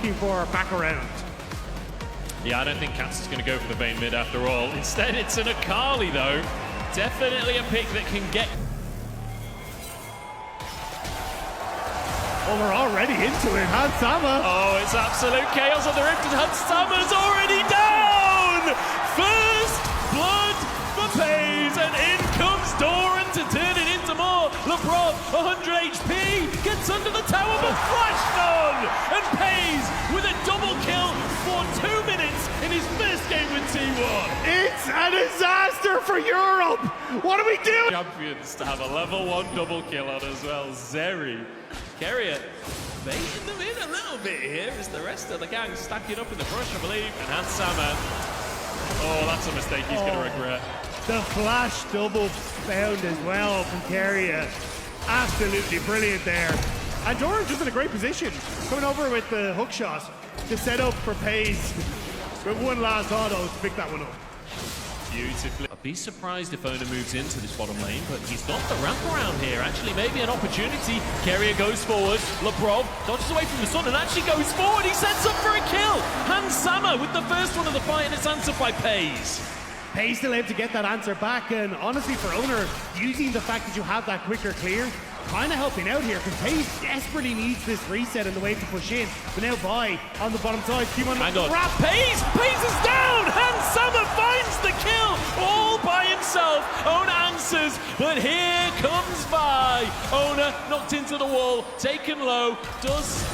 For back around. Yeah, I don't think Cats is going to go for the Vayne mid after all. Instead, it's an Akali though. Definitely a pick that can get. Oh, we're already into it. Hansama. Oh, it's absolute chaos on the rift, and Hansama's already down. First blood for Peyz, and in comes Doran to turn it into more. LeBron, 100 HP, gets under the tower, but flashed on, and Peyz with a double kill for 2 minutes in his first game with T1. It's a disaster for Europe. What do we do? Champions to have a level 1 double kill on as well. Zeri, Carrier, baiting them in a little bit here as the rest of the gang stacking up in the brush, I believe, and Hansama. Oh, that's a mistake he's going to regret. The flash double found as well from Carrier. Absolutely brilliant there. And Doran's just in a great position. Coming over with the hook shot to set up for Peyz. With one last auto to pick that one up. Beautifully. I'd be surprised if Ona moves into this bottom lane, but he's got the ramp around here. Actually, maybe an opportunity. Carrier goes forward. Lebrov dodges away from the sun and actually goes forward. He sets up for a kill. Hansama with the first one of the fight, and it's answered by Peyz. Peyz still able to get that answer back, and honestly for Owner, using the fact that you have that quicker clear, kind of helping out here, because Peyz desperately needs this reset and the way to push in. But now Vi on the bottom side, Q1 hang on. Peyz is down! Hansama finds the kill all by himself. Ona answers, but here comes Vi. Ona knocked into the wall, taken low, does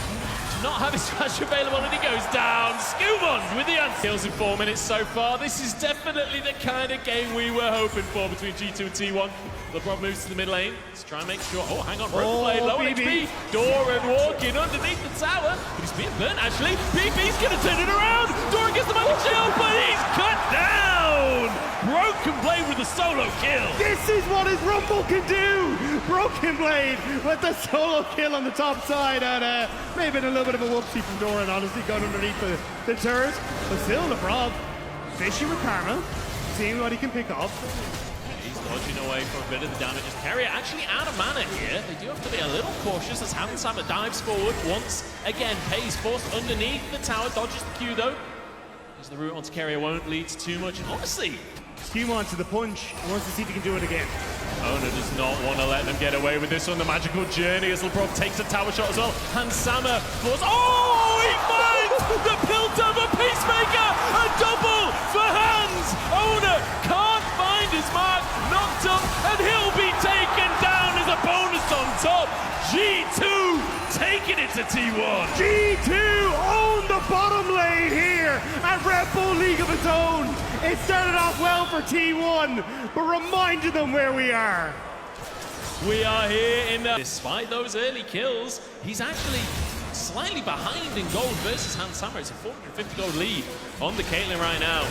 not have his flash available, and he goes down. Skumon with the answer. Kills in 4 minutes so far. This is definitely the kind of game we were hoping for between G2 and T1. LeBron moves to the mid lane to try and make sure. Oh, hang on, broken blade, low on HP. Doran walking underneath the tower, but he's being burnt actually. BB's gonna turn it around. Doran gets the magic shield, but he's cut down. Broken blade with a solo kill. This is what his Rumble can do. Broken blade with the solo kill on the top side, and maybe a little bit of a whoopsie from Doran, honestly, going underneath the turret. But still, LeBron fishing with Karma, seeing what he can pick up. Dodging away from a bit of the damage. Carrier actually out of mana here. They do have to be a little cautious as Hansama dives forward once again. Peyz forced underneath the tower, dodges the Q though. As the route onto Carrier won't lead to too much. And honestly, Skumon to the punch and wants to see if he can do it again. Ona does not want to let them get away with this on the magical journey as LeBron takes a tower shot as well. Hansama force. Oh, he finds the Piltover Peacemaker! A double for Hans! Ona can't find his mark, knocked up, and he'll be taken down as a bonus on top. G2 taking it to T1. G2 own the bottom lane here at Red Bull League of its own. It started off well for T1, but reminded them where we are. We are here in the... Despite those early kills, he's actually slightly behind in gold versus Hansama. It's a 450 gold lead on the Caitlyn right now.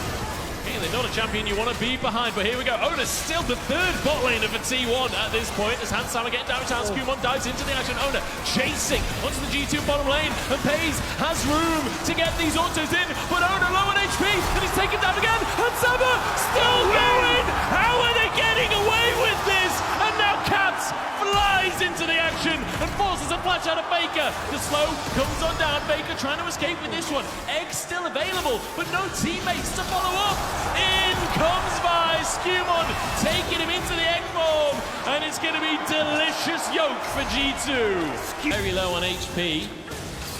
Caitlyn, not a champion you want to be behind, but here we go. Ona's still the third bot laner for T1 at this point as Hansama getting damage out. Skumon dives into the action. Ona chasing onto the G2 bottom lane, and Peyz has room to get these autos in, but Ona low on HP, and he's taken down again. Hansama still going! How are they getting away with this? And now Cats flies into the action and forces a flash out of Faker. The slow comes on down. Faker trying to escape with this one. Egg's still available, but no teammates to follow up. In comes Vi, Skumon taking him into the egg form, and it's going to be delicious yoke for G2. Very low on HP.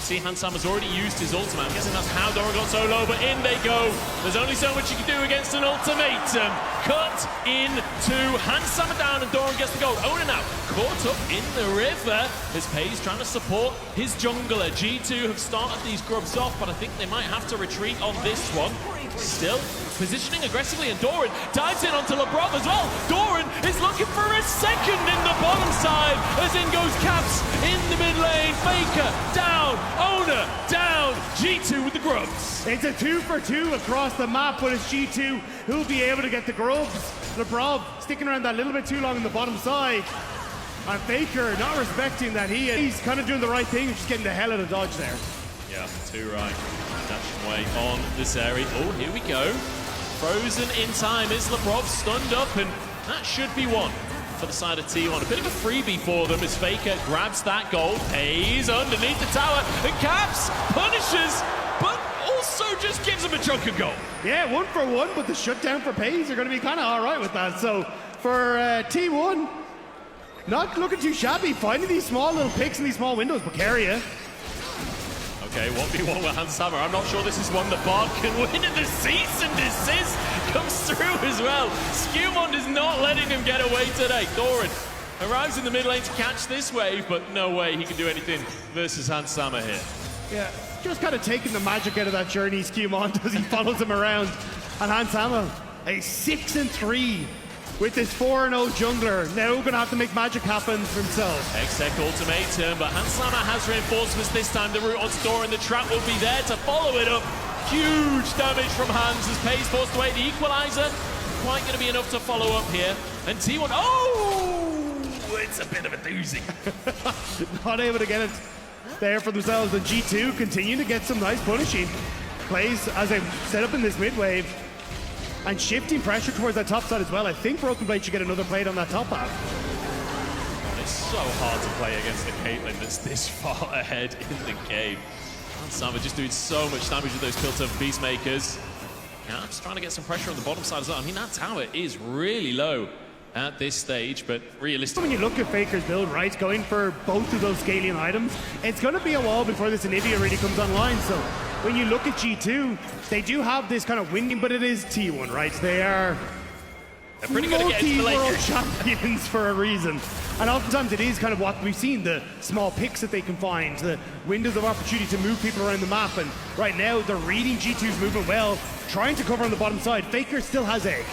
See, Hansama's already used his ultimate. I'm guessing that's how Doran got so low, but in they go. There's only so much you can do against an ultimatum. Cut into Hansama down, and Doran gets the gold. Ona now caught up in the river as Peyz trying to support his jungler. G2 have started these grubs off, but I think they might have to retreat on this one. Still positioning aggressively, and Doran dives in onto LeBron as well. Doran is looking for a second in the bottom side as in goes Caps in the mid lane. Faker down, Ona down, G2 with the grubs. It's a 2 for 2 across the map, but it's G2 who'll be able to get the grubs. LeBron sticking around that little bit too long on the bottom side. And Faker not respecting that he's kind of doing the right thing, just getting the hell out of dodge there. Yeah, too right. Dashing away on this area. Oh, here we go. Frozen in time is LeBron stunned up, and that should be one for the side of T1. A bit of a freebie for them as Faker grabs that gold, Peyz underneath the tower, and Caps punishes, but also just gives him a chunk of gold. Yeah, 1 for 1, but the shutdown for Peyz are going to be kind of all right with that. So for T1, not looking too shabby, finding these small little picks in these small windows, but Keria. Okay, 1v1 with Hans Hammer. I'm not sure this is one that Bart can win, and the cease and desist comes through as well. Skewmon is not letting him get away today. Doran arrives in the mid lane to catch this wave, but no way he can do anything versus Hans Hammer here. Yeah, just kind of taking the magic out of that journey, Skewmon, as he follows him around. And Hans Hammer, a 6-3 with this 4-0 jungler, now going to have to make magic happen for himself. Hextech ultimatum, but Hans Hammer has reinforcements this time. The route onto Doran, the trap will be there to follow it up. Huge damage from Hans as Peyz forced away the equalizer. Quite going to be enough to follow up here. And T1, oh, it's a bit of a doozy. Not able to get it there for themselves. And G2 continue to get some nice punishing plays as they set up in this mid wave. And shifting pressure towards that top side as well. I think Broken Blade should get another plate on that top half. It's so hard to play against the Caitlyn that's this far ahead in the game. Hans Hammer just doing so much damage with those tilt of Beastmakers. Now just trying to get some pressure on the bottom side as well. I mean, that tower is really low at this stage, but realistically... When you look at Faker's build, right, going for both of those scaling items, it's going to be a while before this Anivia really comes online. So when you look at G2, they do have this kind of winning, but it is T1, right? They're pretty good at getting to the lane. Multi-world champions for a reason. And oftentimes it is kind of what we've seen, the small picks that they can find, the windows of opportunity to move people around the map. And right now, they're reading G2's movement well, trying to cover on the bottom side. Faker still has egg.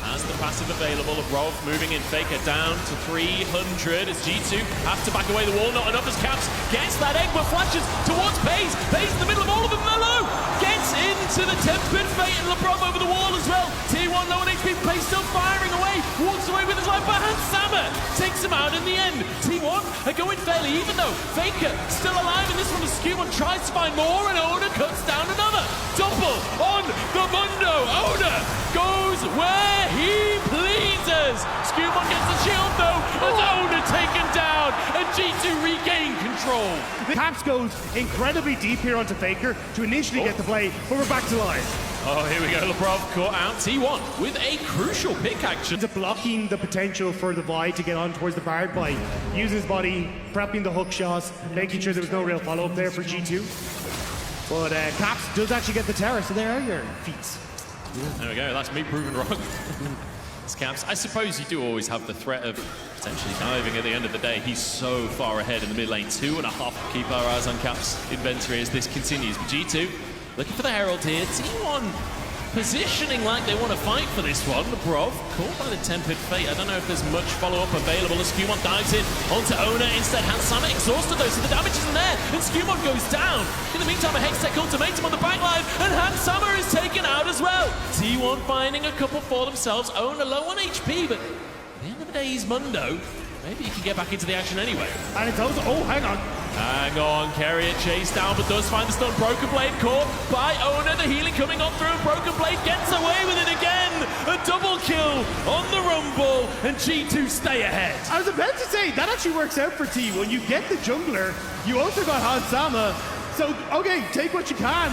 As the passive available of Rolf moving in, Faker down to 300 as G2 have to back away the wall, not enough as Caps gets that egg but flashes towards Peyz. Peyz in the middle of all of them, low, gets into the Tempest Fate and LeBron over the wall as well. T1 low on HP, Peyz still firing away, walks away with his life, but Hans Hammer takes him out in the end. T1 are going fairly even though. Faker still alive in this one as Skewmon tries to find more and Oda cuts down another. Double on the Mundo. Oda goes where he pleases. Skewmon gets the shield though, as Oda taken down, and G2 regain control. The Caps goes incredibly deep here onto Faker to initially get the play, but we're back to life. Oh, here we go, Lebrov caught out. T1 with a crucial pick action. Blocking the potential for the Vi to get on towards the Bard by using his body, prepping the hook shots, making sure there was no real follow-up there for G2. But Caps does actually get the terror, so there are your feats. There we go, that's me proven wrong. It's Caps. I suppose you do always have the threat of potentially diving at the end of the day. He's so far ahead in the mid lane, 2.5. Keep our eyes on Caps' inventory as this continues. But G2 looking for the Herald here. T1 positioning like they want to fight for this one. Lebrov caught by the Tempered Fate. I don't know if there's much follow-up available as Skewmon dives in onto Ona instead. Hans Hammer exhausted though, so the damage isn't there, and Skewmon goes down. In the meantime, a Hextech ultimatum on the backline, and Hans Hammer is taken out as well. T1 finding a couple for themselves. Ona low on HP, but at the end of the day, he's Mundo. Maybe he can get back into the action anyway. And it's also, oh, hang on. Hang on, Keria chased down, but does find the stun. Broken Blade caught by Ona. The healing coming on through. Broken Blade gets away with it again. A double kill on the Rumble, and G2 stay ahead. I was about to say, that actually works out for T. When you get the jungler, you also got Hans Hammer. So, okay, take what you can.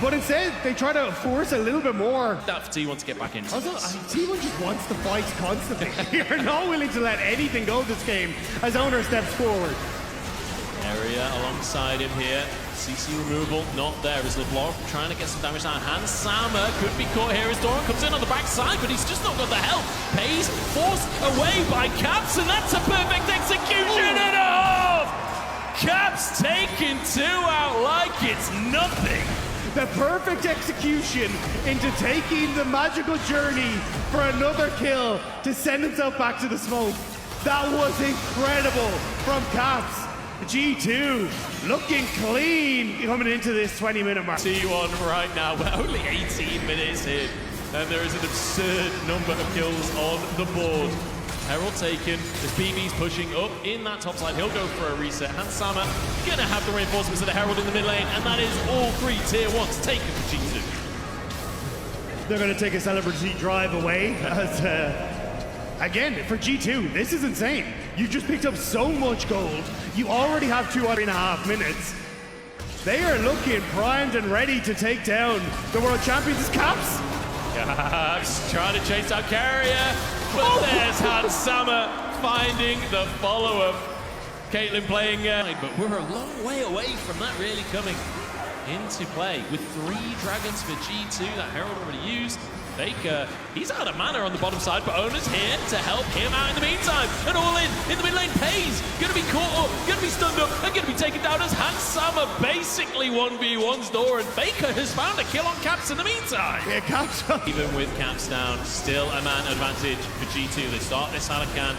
But instead, they try to force a little bit more. That for T1 to get back into also, T1 just wants to fight constantly. You're not willing to let anything go this game as Owner steps forward. Area alongside him here. CC removal not there as LeBlanc trying to get some damage down. Hans Hammer could be caught here as Doran comes in on the backside, but he's just not got the help. Peyz forced away by Caps, and that's a perfect execution and a half! Caps taking 2 out like it's nothing. The perfect execution into taking the magical journey for another kill to send himself back to the smoke. That was incredible from Caps. G2 looking clean coming into this 20-minute mark. T1 right now, we're only 18 minutes in, and there is an absurd number of kills on the board. Herald taken, as BB's pushing up in that top side. He'll go for a reset. Hans Hammer gonna have the reinforcements of the Herald in the mid lane, and that is all 3 tier 1s taken for G2. They're gonna take a celebrity drive away as Again, for G2, this is insane. You just picked up so much gold. You already have 2.5 minutes. They are looking primed and ready to take down the world champions. Caps. Caps trying to chase out Carrier, but there's Hansama finding the follow-up. Caitlyn playing, but we're a long way away from that really coming into play. With 3 dragons for G2 that Herald already used. Faker, he's out of mana on the bottom side, but Ona's here to help him out in the meantime. And all in the mid lane, Peyz gonna be caught up, gonna be stunned up, and gonna be taken down as Hansama basically 1v1's door, and Faker has found a kill on Caps in the meantime. Yeah, Caps. Even with Caps down, still a man advantage for G2. They start this Halakan.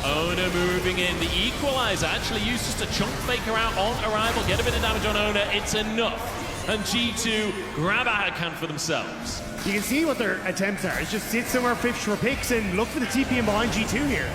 Ona moving in. The equalizer actually used just to chunk Faker out on arrival, get a bit of damage on Ona. It's enough. And G2 grab a Halakan for themselves. You can see what their attempts are. It's just sit somewhere, fish for picks, and look for the TP in behind G2 here.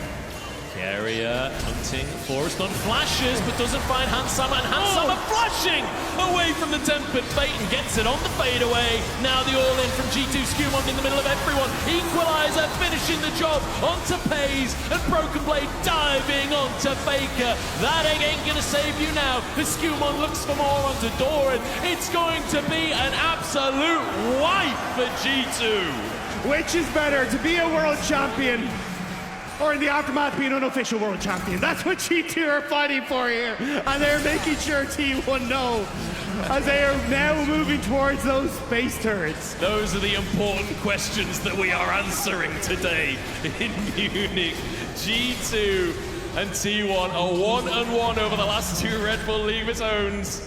Carrier hunting for a stun, flashes, but doesn't find Hansama, and Hansama flashing away from the tempered fate and gets it on the fadeaway. Now the all-in from G2, Skumon in the middle of everyone. Equalizer finishing the job onto Peyz, and Broken Blade diving onto Faker. That egg ain't gonna save you now, as Skumon looks for more onto Doran. It's going to be an absolute wipe for G2. Which is better, to be a world champion, or in the aftermath be an unofficial world champion? That's what G2 are fighting for here, and they're making sure T1 know, as they are now moving towards those space turrets. Those are the important questions that we are answering today in Munich. G2 and T1 are 1-1 over the last 2 Red Bull League zones.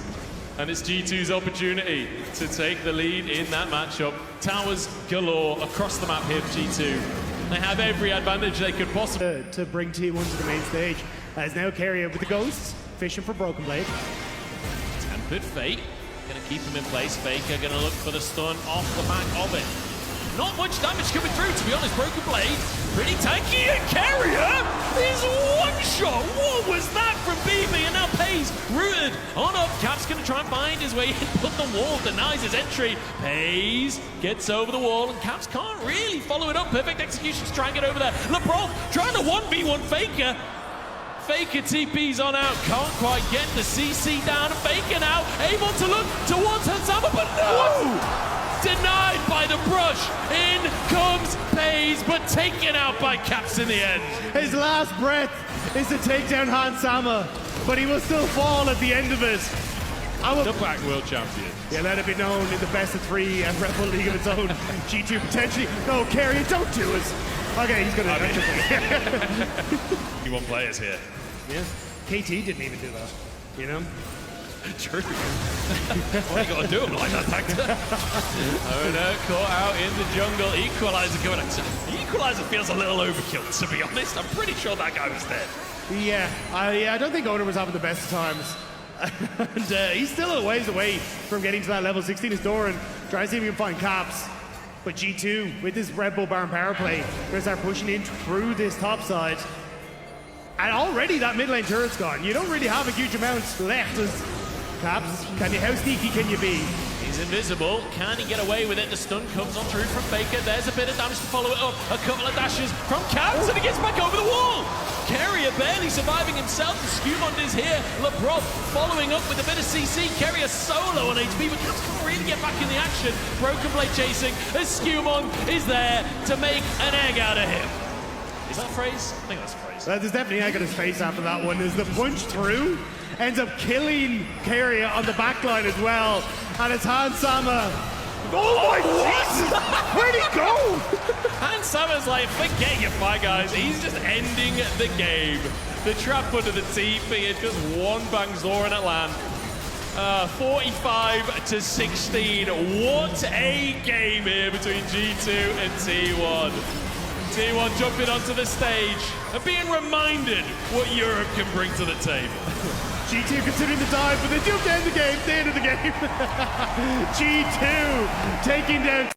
And it's G2's opportunity to take the lead in that matchup. Towers galore across the map here for G2. They have every advantage they could possibly to bring T1 to the main stage. As now Carrier with the ghosts, fishing for Broken Blade. Tempered Fate, gonna keep him in place. Faker gonna look for the stun off the back of it. Not much damage coming through, to be honest. Broken Blade, pretty tanky, and Carrier is one shot. What was that from BB? And now Peyz rooted on up. Cap's gonna try and find his way in, but the wall denies his entry. Peyz gets over the wall, and Caps can't really follow it up. Perfect execution to try and get over there. LeBron trying to 1v1 Faker. Faker TP's on out, can't quite get the CC down. Faker now able to look towards Hansama, but no! Denied by the brush. In comes Peyz, but taken out by Caps in the end. His last breath is to take down Hansama, but he will still fall at the end of it. The back world champion. Yeah, let it be known in the best of 3 and Red Bull League of its own. G2 potentially. No, Carrier, don't do it. Okay, he's gonna. You want players here? Yeah. KT didn't even do that. You know. True. What you gotta do him like that, Factor? Ona caught out in the jungle. Equalizer coming out. Equalizer feels a little overkill, to be honest. I'm pretty sure that guy was dead. Yeah, I don't think Ona was having the best of times. And he's still a ways away from getting to that level 16 as Doran tries to see if he can find Caps. But G2, with this Red Bull Baron power play, they're gonna start pushing in through this top side. And already that mid lane turret's gone. You don't really have a huge amount left as Caps. How sneaky can you be? He's invisible. Can he get away with it? The stun comes on through from Faker. There's a bit of damage to follow it up. A couple of dashes from Caps, and he gets back over the wall. Carrier barely surviving himself. The Skumon is here. LeBron following up with a bit of CC. Carrier solo on HP, but Caps can't really get back in the action. Broken Blade chasing as Skumon is there to make an egg out of him. Is that a phrase? I think that's a phrase. There's definitely egg on his face after that one. As the punch through ends up killing Carrier on the back line as well. And it's Hansama. Oh my Jesus! Where'd he go? Hansama's like, forget your fight, guys. He's just ending the game. The trap under the TP is just one bang Zoran at land. 45-16. What a game here between G2 and T1. T1 jumping onto the stage and being reminded what Europe can bring to the table. G2 considering the dive, but they do end the game, the end of the game. G2 taking down